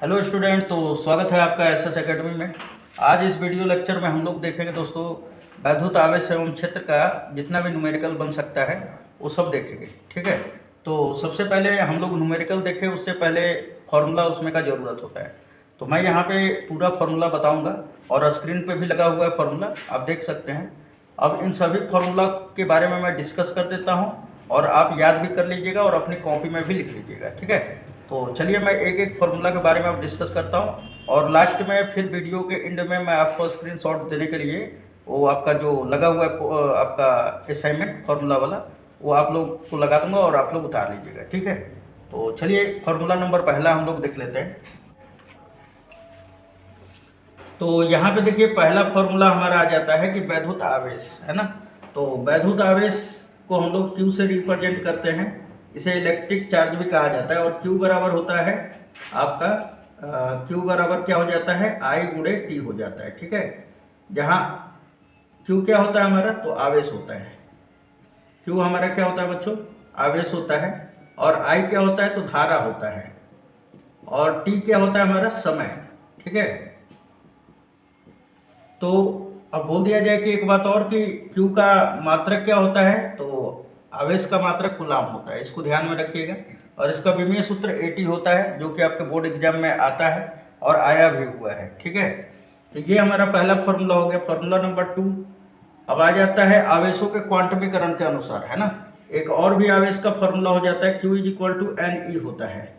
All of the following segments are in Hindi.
हेलो स्टूडेंट, तो स्वागत है आपका एसएस एकेडमी में। आज इस वीडियो लेक्चर में हम लोग देखेंगे दोस्तों वैद्युत आवेश एवं क्षेत्र का जितना भी न्यूमेरिकल बन सकता है वो सब देखेंगे। ठीक है, तो सबसे पहले हम लोग न्यूमेरिकल देखें उससे पहले फार्मूला उसमें का ज़रूरत होता है। तो मैं यहाँ पे पूरा फार्मूला बताऊँगा और स्क्रीन पे भी लगा हुआ है फार्मूला, आप देख सकते हैं। अब इन सभी फार्मूला के बारे में मैं डिस्कस कर देता हूँ और आप याद भी कर लीजिएगा और अपनी कॉपी में भी लिख लीजिएगा। ठीक है, तो चलिए मैं एक एक फार्मूला के बारे में अब डिस्कस करता हूँ और लास्ट में फिर वीडियो के एंड में मैं आपको स्क्रीनशॉट देने के लिए वो आपका जो लगा हुआ है आपका असाइनमेंट फार्मूला वाला वो आप लोग को लगा दूंगा और आप लोग उतार लीजिएगा। ठीक है, तो चलिए फार्मूला नंबर पहला हम लोग देख लेते हैं। तो यहाँ पे देखिए पहला फार्मूला हमारा आ जाता है कि वैद्युत आवेश है ना। तो वैद्युत आवेश को हम लोग Q से रिप्रेजेंट करते हैं, इसे इलेक्ट्रिक चार्ज भी कहा जाता है। और Q बराबर होता है आपका Q बराबर क्या हो जाता है I गुणे T हो जाता है। ठीक है, जहाँ Q क्या होता है हमारा तो आवेश होता है। Q हमारा क्या होता है बच्चों, आवेश होता है। और I क्या होता है तो धारा होता है। और T क्या होता है हमारा समय। ठीक है, तो अब बोल दिया जाए कि एक बात और कि Q का मात्रक क्या होता है तो आवेश का मात्रक कूलाम होता है, इसको ध्यान में रखिएगा। और इसका विमीय सूत्र AT होता है जो कि आपके बोर्ड एग्जाम में आता है और आया भी हुआ है। ठीक है, तो ये हमारा पहला फार्मूला हो गया। फार्मूला नंबर 2 अब आ जाता है आवेशों के क्वांटमीकरण के अनुसार है ना। एक और भी आवेश का फार्मूला हो जाता है Q = NE होता है,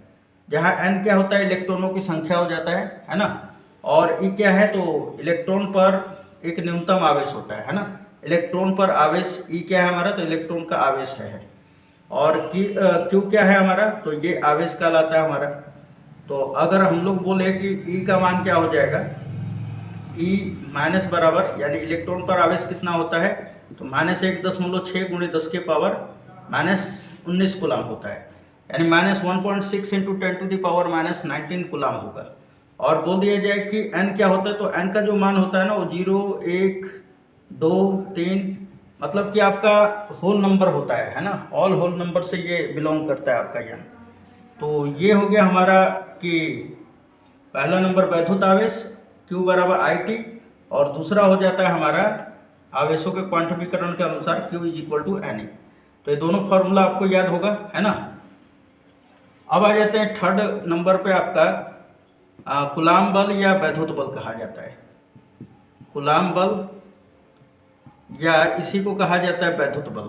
जहाँ N क्या होता है इलेक्ट्रॉनों की संख्या हो जाता है ना। और E क्या है तो इलेक्ट्रॉन पर एक न्यूनतम आवेश होता है ना। इलेक्ट्रॉन पर आवेश E क्या है हमारा तो इलेक्ट्रॉन का आवेश है। और Q क्या है हमारा तो ये आवेश कहलाता है हमारा। तो अगर हम लोग बोले कि E का मान क्या हो जाएगा, E माइनस बराबर यानी इलेक्ट्रॉन पर आवेश कितना होता है तो -1.6 × 10⁻⁻19 कूलाम होता है, यानी -1.6 × 10⁻⁻19 कूलाम होगा। और बोल दिया जाए कि n क्या होता है तो n का जो मान होता है ना वो 0 1 2 3 मतलब कि आपका होल नंबर होता है ना। ऑल होल नंबर से ये बिलोंग करता है आपका यहाँ। तो ये हो गया हमारा कि पहला नंबर वैद्युत आवेश Q बराबर IT और दूसरा हो जाता है हमारा आवेशों के क्वांटमीकरण के अनुसार Q = NE। तो ये दोनों फार्मूला आपको याद होगा है ना। अब आ जाते हैं थर्ड नंबर पे आपका कूलाम बल या वैद्युत बल कहा जाता है। कूलाम बल या इसी को कहा जाता है वैद्युत बल,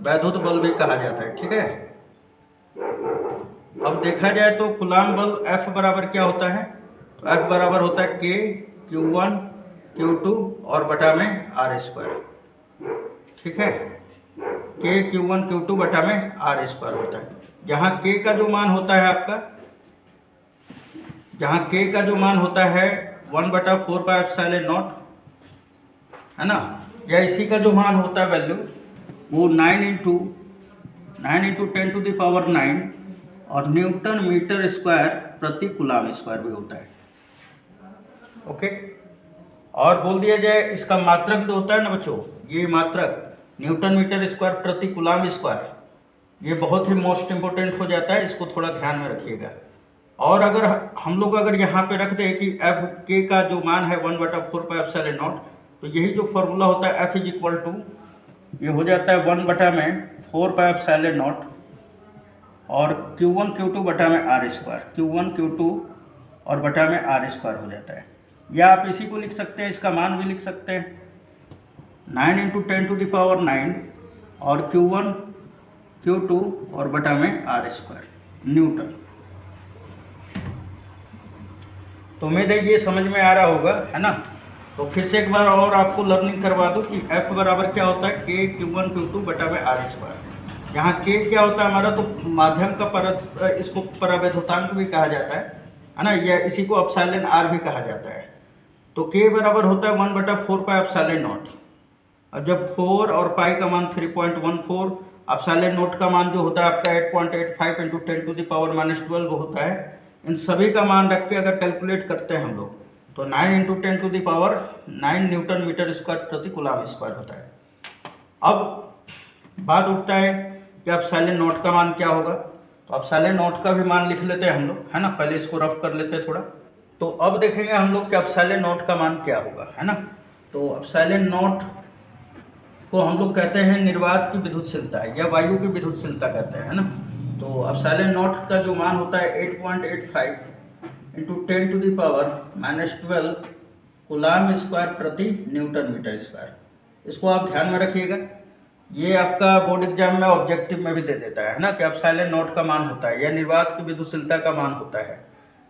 वैद्युत बल भी कहा जाता है। ठीक है, अब देखा जाए तो कूलाम बल F बराबर क्या होता है तो F बराबर होता है K Q1 Q2 और बटा में R²। ठीक है, K Q1 Q2 बटा में R² होता है। जहाँ K का जो मान होता है आपका, जहाँ K का जो मान होता है 1/4πε0 है ना, या इसी का जो मान होता है वैल्यू वो 9 × 10⁹ और न्यूटन मीटर स्क्वायर प्रति कूलाम स्क्वायर भी होता है। ओके, और बोल दिया जाए इसका मात्रक जो होता है ना बच्चों, ये मात्रक न्यूटन मीटर स्क्वायर प्रति कूलाम स्क्वायर, ये बहुत ही मोस्ट इम्पोर्टेंट हो जाता है, इसको थोड़ा ध्यान में रखिएगा। और अगर हम लोग अगर यहाँ पे रख दें कि K का जो मान है 1/4πε0 तो यही जो फार्मूला होता है F ये हो जाता है 1/4πε0 और Q1 Q2 बटा में R², Q1 Q2 और बटा में R² हो जाता है। या आप इसी को लिख सकते हैं, इसका मान भी लिख सकते हैं 9 × 10⁹ और Q1 Q2 और बटा में R² न्यूटन। तो उम्मीद है ये समझ में आ रहा होगा है ना। तो फिर से एक बार और आपको लर्निंग करवा दूँ कि F बराबर क्या होता है K Q1 Q2 बटा में R²। यहाँ K क्या होता है हमारा तो माध्यम का परत, इसको परावैद्युतांक भी कहा जाता है ना, या इसी को एप्सिलॉन R भी कहा जाता है। तो K बराबर होता है 1/4πε0 और जब 4 और पाई का मान 3.14, एप्सिलॉन का मान जो होता है आपका 8.85 × 10⁻⁻12 होता है। इन सभी का मान रख के अगर कैलकुलेट करते हैं हम लोग तो 9 × 10⁹ न्यूटन मीटर स्क्वायर प्रति कूलाम स्क्वायर होता है। अब बात उठता है कि एप्सिलॉन का मान क्या होगा तो एप्सिलॉन नॉट का भी मान लिख लेते हैं हम लोग, है ना। पहले इसको रफ कर लेते हैं थोड़ा। तो अब देखेंगे हम लोग कि एप्सिलॉन नॉट का मान क्या होगा, है ना। तो एप्सिलॉन नॉट को हम लोग कहते हैं निर्वात की विद्युतशीलता या वायु की विद्युतशीलता कहते हैं, है ना। तो एप्सिलॉन नॉट का जो मान होता है 8.85 इंटू 10⁻⁻12 कूलाम स्क्वायर प्रति न्यूटन मीटर स्क्वायर। इसको आप ध्यान में रखिएगा, ये आपका बोर्ड एग्जाम में ऑब्जेक्टिव में भी दे देता है ना, कि एप्सिलॉन नॉट का मान होता है या निर्वात की विद्युतशीलता का मान होता है।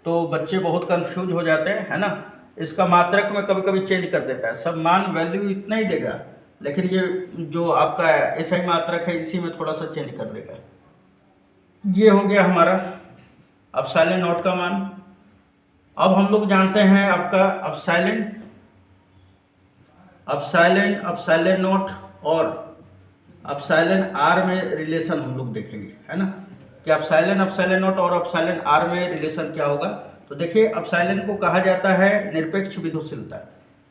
तो बच्चे बहुत कंफ्यूज हो जाते हैं, है ना। इसका मात्रक में कभी कभी चेंज कर देता है, सब मान वैल्यू इतना ही देगा, लेकिन ये जो आपका ऐसा ही मात्रक है इसी में थोड़ा सा चेंज कर देगा। ये हो गया हमारा एप्सिलॉन नॉट का मान। अब हम लोग जानते हैं आपका एप्सिलॉन नॉट और एप्सिलॉन आर में रिलेशन हम लोग देखेंगे, है ना, कि एप्सिलॉन नॉट और एप्सिलॉन आर में रिलेशन क्या होगा। तो देखिए, एप्सिलॉन को कहा जाता है निरपेक्ष विद्युतशीलता,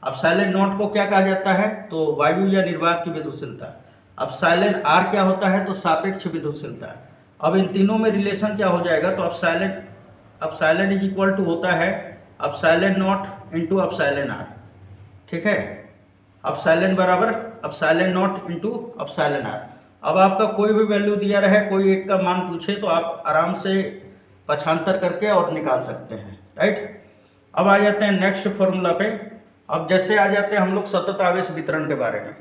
एप्सिलॉन नॉट को क्या कहा जाता है, तो वायु या निर्वात की विद्युतशीलता। एप्सिलॉन आर क्या होता है, तो सापेक्ष विद्युतशीलता। अब इन तीनों में रिलेशन क्या हो जाएगा, तो एप्सिलॉन इज इक्वल टू होता है epsilon not into epsilon R, ठीक है। एप्सिलॉन बराबर epsilon not into epsilon R. अब आपका कोई भी वैल्यू दिया रहे, कोई एक का मान पूछे तो आप आराम से पक्षांतर करके और निकाल सकते हैं, राइट। अब आ जाते हैं नेक्स्ट फॉर्मूला पे। अब जैसे आ जाते हैं हम लोग सतत आवेश वितरण के बारे में।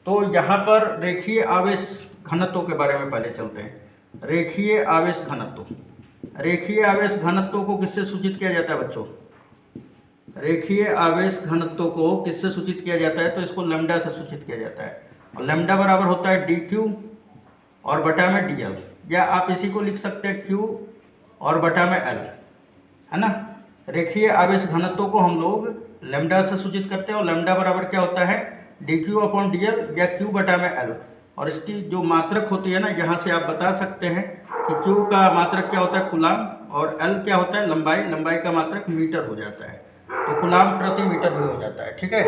तो यहाँ पर रेखीय आवेश घनत्व के बारे में पहले चलते हैं। रेखीय आवेश घनत्व को किससे सूचित किया जाता है बच्चों? रेखीय आवेश घनत्व को किससे सूचित किया जाता है, तो इसको लैम्डा से सूचित किया जाता है। और लैम्डा बराबर होता है dq और बटा में dl, या आप इसी को लिख सकते हैं q और बटा में l, है ना। रेखीय आवेश घनत्व को हम लोग लैम्डा से सूचित करते हैं और लैम्डा बराबर क्या होता है dq अपॉन dl या q बटा में l। और इसकी जो मात्रक होती है ना, यहाँ से आप बता सकते हैं कि q का मात्रक क्या होता है कूलाम, और l क्या होता है लंबाई का मात्रक मीटर हो जाता है, तो कूलाम प्रति मीटर भी हो जाता है, ठीक है।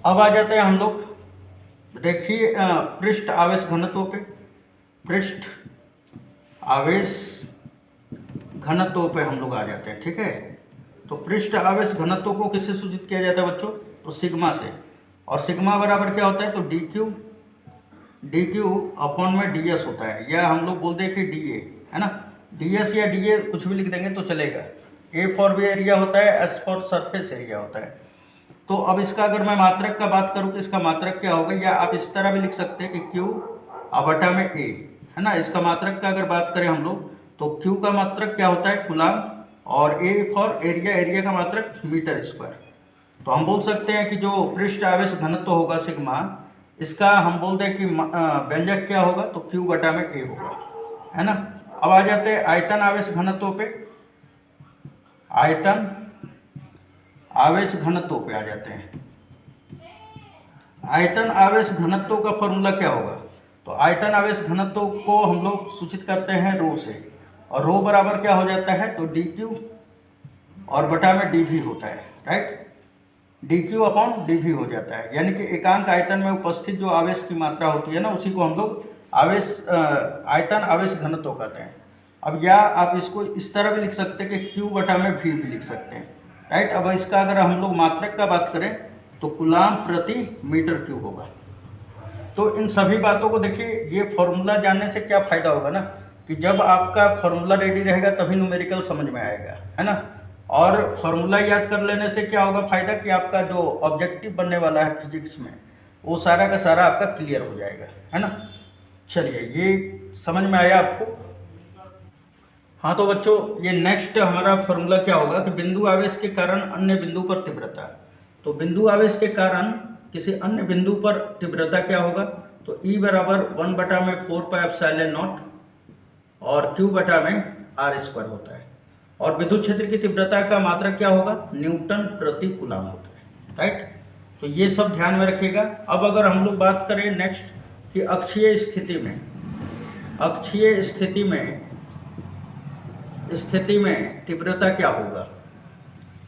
अब आ जाते हैं हम लोग रेखीय पृष्ठ आवेश घनत्व पे। पृष्ठ आवेश घनत्व पे हम लोग आ जाते हैं, ठीक है। तो पृष्ठ आवेश घनत्व को किससे सूचित किया जाता है बच्चों, तो सिग्मा से। और सिग्मा बराबर क्या होता है, तो dq अपॉन में ds होता है, या हम लोग बोलते हैं कि dA, है ना। ds या dA कुछ भी लिख देंगे तो चलेगा। A फॉर भी एरिया होता है, S फॉर सरफेस एरिया होता है। तो अब इसका अगर मैं मात्रक का बात करूँ तो इसका मात्रक क्या होगा, या आप इस तरह भी लिख सकते हैं कि q बटा में a, है ना। इसका मात्रक का अगर बात करें हम लोग तो q का मात्रक क्या होता है कूलाम, और a फॉर एरिया का मात्रक मीटर स्क्वायर। तो हम बोल सकते हैं कि जो पृष्ठ आवेश घनत्व होगा सिग्मा, इसका हम बोलते हैं कि व्यंजक क्या होगा, तो q बटा में a होगा, है ना। अब आ जाते हैं आयतन आवेश घनत्व पे। आयतन आवेश घनत्व पे आ जाते हैं। आयतन आवेश घनत्व का फॉर्मूला क्या होगा, तो आयतन आवेश घनत्व को हम लोग सूचित करते हैं रो से, और रो बराबर क्या हो जाता है, तो dq और बटा में dv होता है, राइट। dq अपॉन dv हो जाता है, यानी कि एकांक आयतन में उपस्थित जो आवेश की मात्रा होती है ना, उसी को हम लोग आयतन आवेश घनत्व कहते हैं। अब या आप इसको इस तरह भी लिख सकते हैं कि q बटा में v भी लिख सकते हैं, राइट। अब इसका अगर हम लोग मात्रक का बात करें तो कूलाम प्रति मीटर क्यूब होगा। तो इन सभी बातों को देखिए, ये फॉर्मूला जानने से क्या फ़ायदा होगा ना, कि जब आपका फॉर्मूला रेडी रहेगा तभी न्यूमेरिकल समझ में आएगा, है ना। और फॉर्मूला याद कर लेने से क्या होगा फ़ायदा, कि आपका जो ऑब्जेक्टिव बनने वाला है फिजिक्स में, वो सारा का सारा आपका क्लियर हो जाएगा, है ना। चलिए, ये समझ में आया आपको। हाँ, तो बच्चों ये नेक्स्ट हमारा फॉर्मूला क्या होगा कि बिंदु आवेश के कारण अन्य बिंदु पर तीव्रता। तो बिंदु आवेश के कारण किसी अन्य बिंदु पर तीव्रता क्या होगा, तो E बराबर 1 बटा में 4 पाई एप्सिलॉन नॉट और Q बटा में R स्क्वायर होता है। और विद्युत क्षेत्र की तीव्रता का मात्रक क्या होगा, न्यूटन प्रति कूलाम होता है, राइट। तो ये सब ध्यान में रखिएगा। अब अगर हम लोग बात करें नेक्स्ट कि अक्षीय स्थिति में तीव्रता क्या होगा,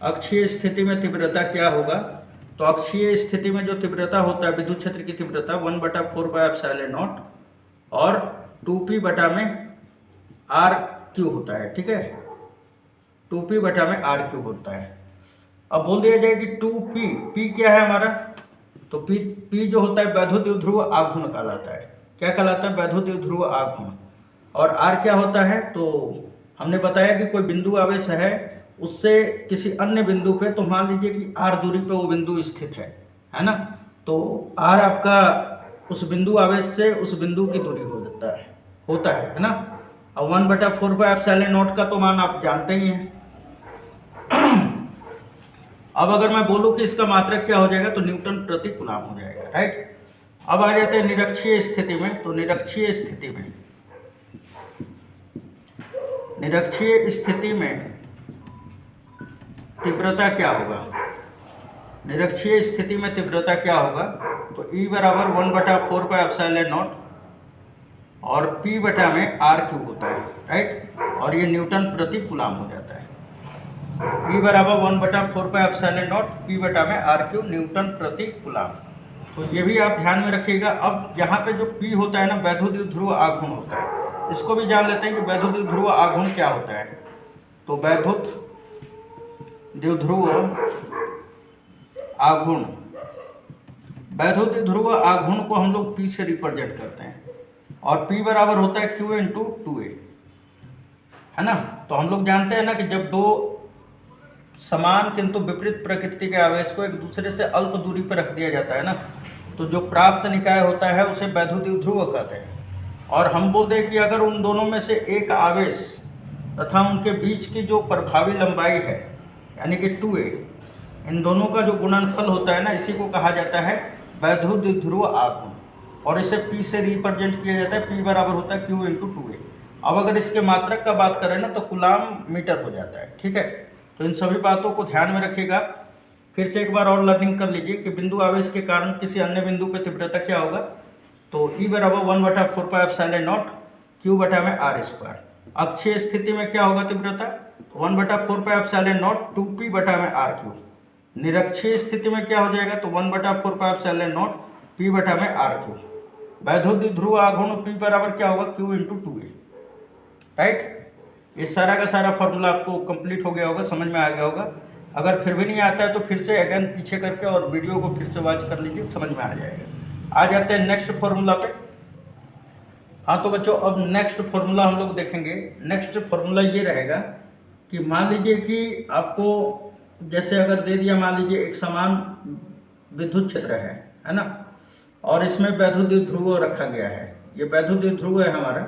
अक्षीय स्थिति में तीव्रता क्या होगा? तो अक्षीय स्थिति में जो तीव्रता होता है विद्युत क्षेत्र की तीव्रता 1/4πε0 और 2p बटा में आर क्यू होता है। ठीक है, 2p बटा में आर क्यू होता है। अब बोल दिया जाए कि 2p, p क्या है हमारा? तो p जो होता है वैद्युत द्विध्रुव आघूर्ण कहलाता है। क्या कहलाता है? वैद्युत द्विध्रुव आघूर्ण। और आर क्या होता है? तो हमने बताया कि कोई बिंदु आवेश है, उससे किसी अन्य बिंदु पे, तो मान लीजिए कि आर दूरी पे वो बिंदु स्थित है ना। तो आर आपका उस बिंदु आवेश से उस बिंदु की दूरी होता है ना। अब 1/4πε0 का तो मान आप जानते ही हैं। अब अगर मैं बोलूं कि इसका मात्रक क्या हो जाएगा, तो न्यूटन प्रति कूलम हो जाएगा। राइट। अब आ जाते हैं निरक्षीय स्थिति में। तो निरक्षीय स्थिति में तीव्रता क्या होगा? निरक्षीय स्थिति में तीव्रता क्या होगा? तो E बराबर 1/4πε0 और P बटा में आर क्यू होता है। राइट। और ये न्यूटन प्रति कूलम हो जाता है। E बराबर 1/4πε0 P बटा में आर क्यू न्यूटन प्रति कूलम। तो ये भी आप ध्यान में रखिएगा। अब यहाँ पे जो P होता है ना, वैद्युत द्विध्रुव आघूर्ण होता है। इसको भी जान लेते हैं कि वैद्युत द्विध्रुव आघूर्ण क्या होता है। तो वैद्युत द्विध्रुव आघूर्ण को हम लोग P से रिप्रेजेंट करते हैं और P बराबर होता है Q × 2a, है ना। तो हम लोग जानते हैं ना कि जब दो समान किंतु विपरीत प्रकृति के आवेश को एक दूसरे से अल्प दूरी पर रख दिया जाता है ना, तो जो प्राप्त निकाय होता है उसे वैद्युत द्विध्रुव कहते हैं। और हम बोलते हैं कि अगर उन दोनों में से एक आवेश तथा उनके बीच की जो प्रभावी लंबाई है यानी कि 2a, इन दोनों का जो गुणनफल होता है ना, इसी को कहा जाता है वैद्युत द्विध्रुव आघूर्ण। और इसे P से रिप्रेजेंट किया जाता है। P बराबर होता है Q × 2a। अब अगर इसके मात्रक का बात करें ना, तो कूलम मीटर हो जाता है। ठीक है, तो इन सभी बातों को ध्यान में रखिएगा। फिर से एक बार और लर्निंग कर लीजिए कि बिंदु आवेश के कारण किसी अन्य बिंदु पर तीव्रता क्या होगा। तो E बराबर 1/4πε0 Q बटा में r²। अक्षीय स्थिति में क्या होगा तीव्रता? 1/4πε0 2p बटा में आर क्यू। निरक्षीय स्थिति में क्या हो जाएगा? तो 1/4πε0 P बटा में आर क्यू। वैद्युत द्विध्रुव आघूर्ण P बराबर क्या होगा? Q × 2a। राइट। ये सारा का सारा फॉर्मूला आपको कंप्लीट हो गया होगा, समझ में आ गया होगा। अगर फिर भी नहीं आता है तो फिर से अगेन पीछे करके और वीडियो को फिर से वॉच कर लीजिए, समझ में आ जाएगा। आ जाते हैं नेक्स्ट फॉर्मूला पे। हाँ तो बच्चों, अब नेक्स्ट फॉर्मूला हम लोग देखेंगे। नेक्स्ट फॉर्मूला ये रहेगा कि मान लीजिए कि आपको जैसे अगर दे दिया, मान लीजिए एक समान विद्युत क्षेत्र है ना, और इसमें वैद्युत द्विध्रुव रखा गया है। ये वैद्युत द्विध्रुव है हमारा,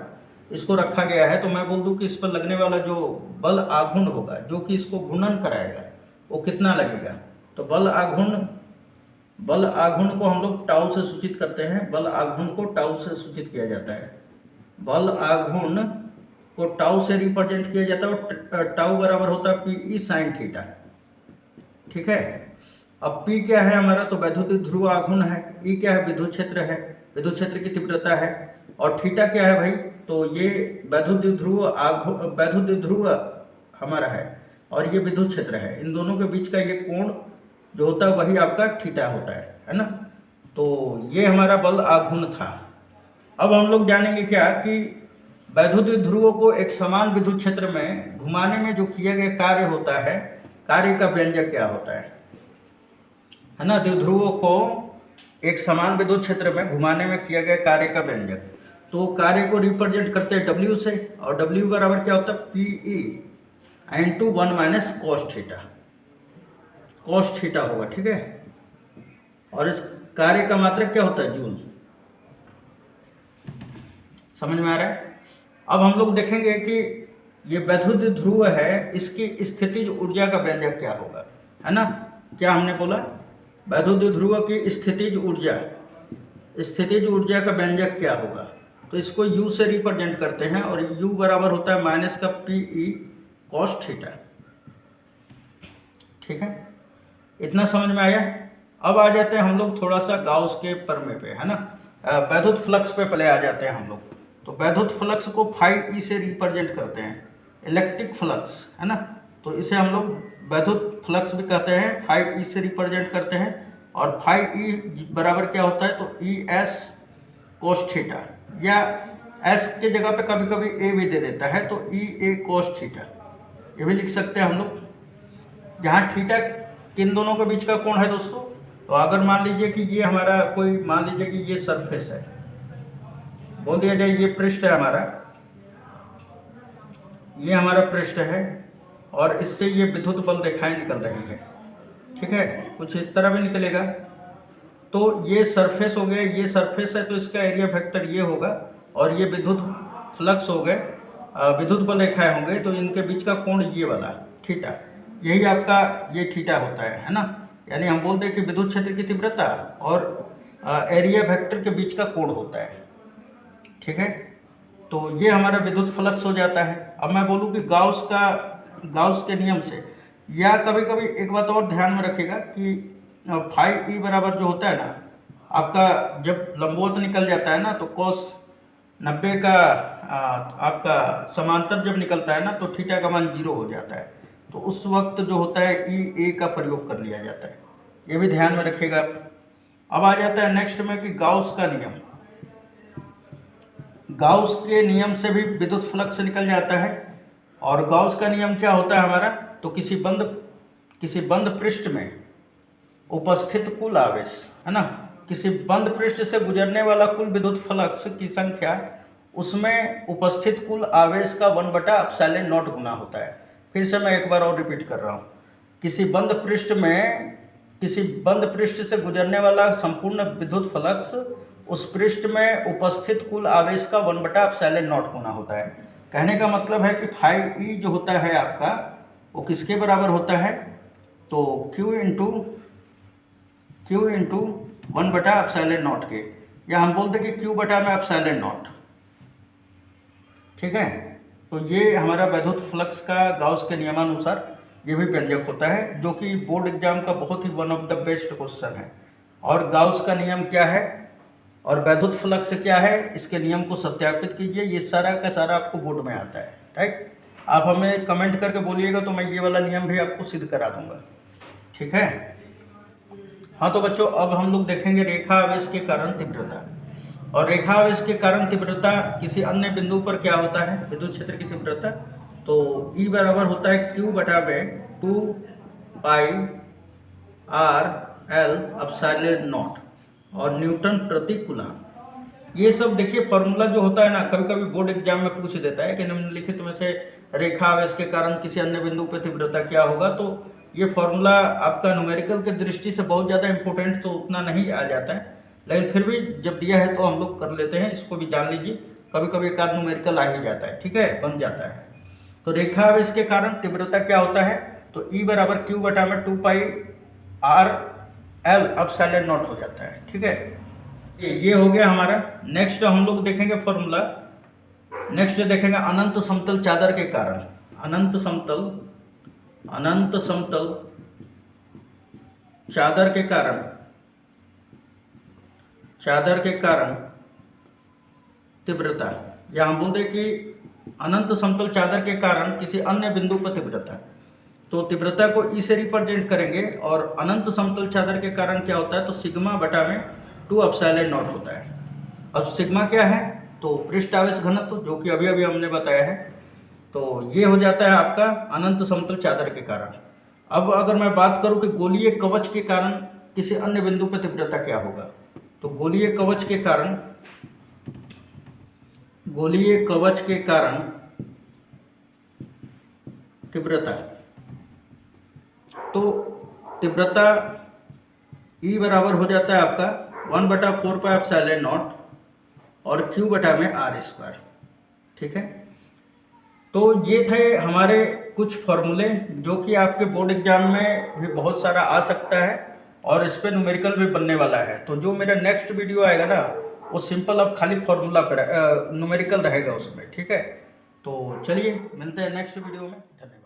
इसको रखा गया है। तो मैं बोल दूं कि इस पर लगने वाला जो बल आघूर्ण होगा, जो कि इसको घूर्णन कराएगा, वो कितना लगेगा? तो बल आघूर्ण को हम लोग टाउ से सूचित करते हैं। बल आघूर्ण को टाउ से सूचित किया जाता है। बल आघूर्ण को टाउ से रिप्रेजेंट किया जाता है और टाउ बराबर होता है PE sin थीटा। ठीक है। अब P क्या है हमारा? तो वैद्युत द्विध्रुव आघूर्ण है। E क्या है? विद्युत क्षेत्र है, विद्युत क्षेत्र की तीव्रता है। और थीटा क्या है भाई? तो ये वैद्युत द्विध्रुव हमारा है और ये विद्युत क्षेत्र है। इन दोनों के बीच का ये कोण जो होता है वही आपका थीटा होता है ना। तो ये हमारा बल आघूर्ण था। अब हम लोग जानेंगे क्या कि वैद्युत द्विध्रुवों को एक समान विद्युत क्षेत्र में घुमाने में जो किया गया कार्य होता है, कार्य का व्यंजक क्या होता है ना। द्विध्रुवों को एक समान विद्युत क्षेत्र में घुमाने में किया गया कार्य का व्यंजक, तो कार्य को रिप्रेजेंट करते हैं W से। और W बराबर क्या होता है? PE × 1 - cos theta. cos theta होगा। ठीक है। और इस कार्य का मात्रक क्या होता है? जूल। समझ में आ रहा है? अब हम लोग देखेंगे कि ये वैद्युत द्विध्रुव है, इसकी स्थितिज ऊर्जा का व्यंजक क्या होगा, है ना। क्या हमने बोला? वैद्युत द्विध्रुव की स्थितिज ऊर्जा का व्यंजक क्या होगा? तो इसको U से रिप्रेजेंट करते हैं और U बराबर होता है माइनस का PE cos थीटा। ठीक है, इतना समझ में आया। अब आ जाते हैं हम लोग थोड़ा सा गाउस के प्रमेय पे, है ना। वैद्युत फ्लक्स पे पहले आ जाते हैं हम लोग। तो वैद्युत फ्लक्स को phi E से रिप्रेजेंट करते हैं, इलेक्ट्रिक फ्लक्स, है ना। तो इसे हम लोग वैद्युत फ्लक्स भी कहते हैं, 5E से रिप्रेजेंट करते हैं। और 5E बराबर क्या होता है, तो ES कोस थीटा, या S के जगह पे कभी कभी A भी दे देता है, तो EA कोस थीटा ये भी लिख सकते हैं हम लोग, जहाँ थीटा किन दोनों के बीच का कोण है दोस्तों। तो अगर मान लीजिए कि ये हमारा कोई, मान लीजिए कि ये सरफेस है, बोल दिया जाए ये पृष्ठ है हमारा, ये हमारा पृष्ठ है, और इससे ये विद्युत बल रेखाएं निकल रही है, ठीक है, कुछ इस तरह भी निकलेगा। तो ये सरफेस हो गया, ये सरफेस है, तो इसका एरिया वेक्टर ये होगा, और ये विद्युत फ्लक्स हो गए, विद्युत बल रेखाएं होंगे, तो इनके बीच का कोण ये वाला थीटा, यही आपका ये थीटा होता है ना। यानी हम बोलते हैं कि विद्युत क्षेत्र की तीव्रता और एरिया वेक्टर के बीच का कोण होता है, ठीक है। तो ये हमारा विद्युत फ्लक्स हो जाता है। अब मैं बोलूँ कि गाउस के नियम से, या कभी कभी एक बात और ध्यान में रखिएगा कि 5E बराबर जो होता है ना आपका, जब लंबवत निकल जाता है ना, तो cos 90 का आपका समांतर जब निकलता है ना, तो थीटा का मान 0 हो जाता है। तो उस वक्त जो होता है EA का प्रयोग कर लिया जाता है, ये भी ध्यान में रखिएगा। अब आ जाता है नेक्स्ट में कि गाउस का नियम। गाउस के नियम से भी विद्युत फ्लक्स निकल जाता है। और गाउस का नियम क्या होता है हमारा, तो किसी बंद पृष्ठ में उपस्थित कुल आवेश, है ना, किसी बंद पृष्ठ से गुजरने वाला कुल विद्युत फ्लक्स की संख्या उसमें उपस्थित कुल आवेश का 1/ε0 गुना होता है। फिर से मैं एक बार और रिपीट कर रहा हूँ, किसी बंद पृष्ठ से गुजरने वाला संपूर्ण विद्युत फ्लक्स उस पृष्ठ में उपस्थित कुल आवेश का 1/ε0 गुना होता है। कहने का मतलब है कि 5E जो होता है आपका, वो किसके बराबर होता है, तो Q इंटू 1/ε0 के, या हम बोलते कि Q बटा में ε0, ठीक है। तो ये हमारा वैद्युत फ्लक्स का गाउस के नियमानुसार ये भी व्यंजक होता है, जो कि बोर्ड एग्जाम का बहुत ही one of the best question है। और गाउस का नियम क्या है और वैद्युत फ्लक्स क्या है, इसके नियम को सत्यापित कीजिए, ये सारा का सारा आपको बोर्ड में आता है, राइट। आप हमें कमेंट करके बोलिएगा तो मैं ये वाला नियम भी आपको सिद्ध करा दूंगा, ठीक है। हाँ तो बच्चों, अब हम लोग देखेंगे रेखा आवेश के कारण तीव्रता। और रेखा आवेश के कारण तीव्रता किसी अन्य बिंदु पर क्या होता है, विद्युत क्षेत्र की तीव्रता, तो E बराबर होता है Q बटा में 2πr/L/0 और न्यूटन प्रति कूलम। ये सब देखिए फॉर्मूला जो होता है ना, कभी कभी बोर्ड एग्जाम में पूछ देता है कि निम्नलिखित में से रेखा आवेश के कारण किसी अन्य बिंदु पर तीव्रता क्या होगा। तो ये फॉर्मूला आपका न्यूमेरिकल की दृष्टि से बहुत ज़्यादा इंपॉर्टेंट तो उतना नहीं आ जाता है, लेकिन फिर भी जब दिया है तो हम लोग कर लेते हैं, इसको भी जान लीजिए। कभी कभी एक आध न्यूमेरिकल आ ही जाता है, ठीक है, बन जाता है। तो रेखा आवेश के कारण तीव्रता क्या होता है, तो E बराबर Q बटा में 2πr/L/0 हो जाता है, ठीक है। ये हो गया हमारा। नेक्स्ट हम लोग देखेंगे फॉर्मूला, नेक्स्ट देखेंगे अनंत समतल चादर के कारण। अनंत समतल चादर के कारण तीव्रता, या हम बोलते हैं कि अनंत समतल चादर के कारण किसी अन्य बिंदु पर तीव्रता, तो तीव्रता को E से रिप्रेजेंट करेंगे। और अनंत समतल चादर के कारण क्या होता है, तो सिग्मा बटा में 2ε0 होता है। अब सिग्मा क्या है, तो पृष्ठ आवेश घनत्व, जो कि अभी अभी हमने बताया है। तो ये हो जाता है आपका अनंत समतल चादर के कारण। अब अगर मैं बात करूं कि गोलीय कवच के कारण किसी अन्य बिंदु पर तीव्रता क्या होगा, तो गोलीय कवच के कारण तीव्रता, तो तीव्रता E बराबर हो जाता है आपका 1/4πε0 और Q बटा में r², ठीक है। तो ये थे हमारे कुछ फॉर्मूले जो कि आपके बोर्ड एग्जाम में भी बहुत सारा आ सकता है और इस पर न्यूमेरिकल भी बनने वाला है। तो जो मेरा नेक्स्ट वीडियो आएगा ना, वो सिंपल अब खाली फॉर्मूला पर न्यूमेरिकल रहेगा उसमें, ठीक है। तो चलिए मिलते हैं नेक्स्ट वीडियो में, धन्यवाद।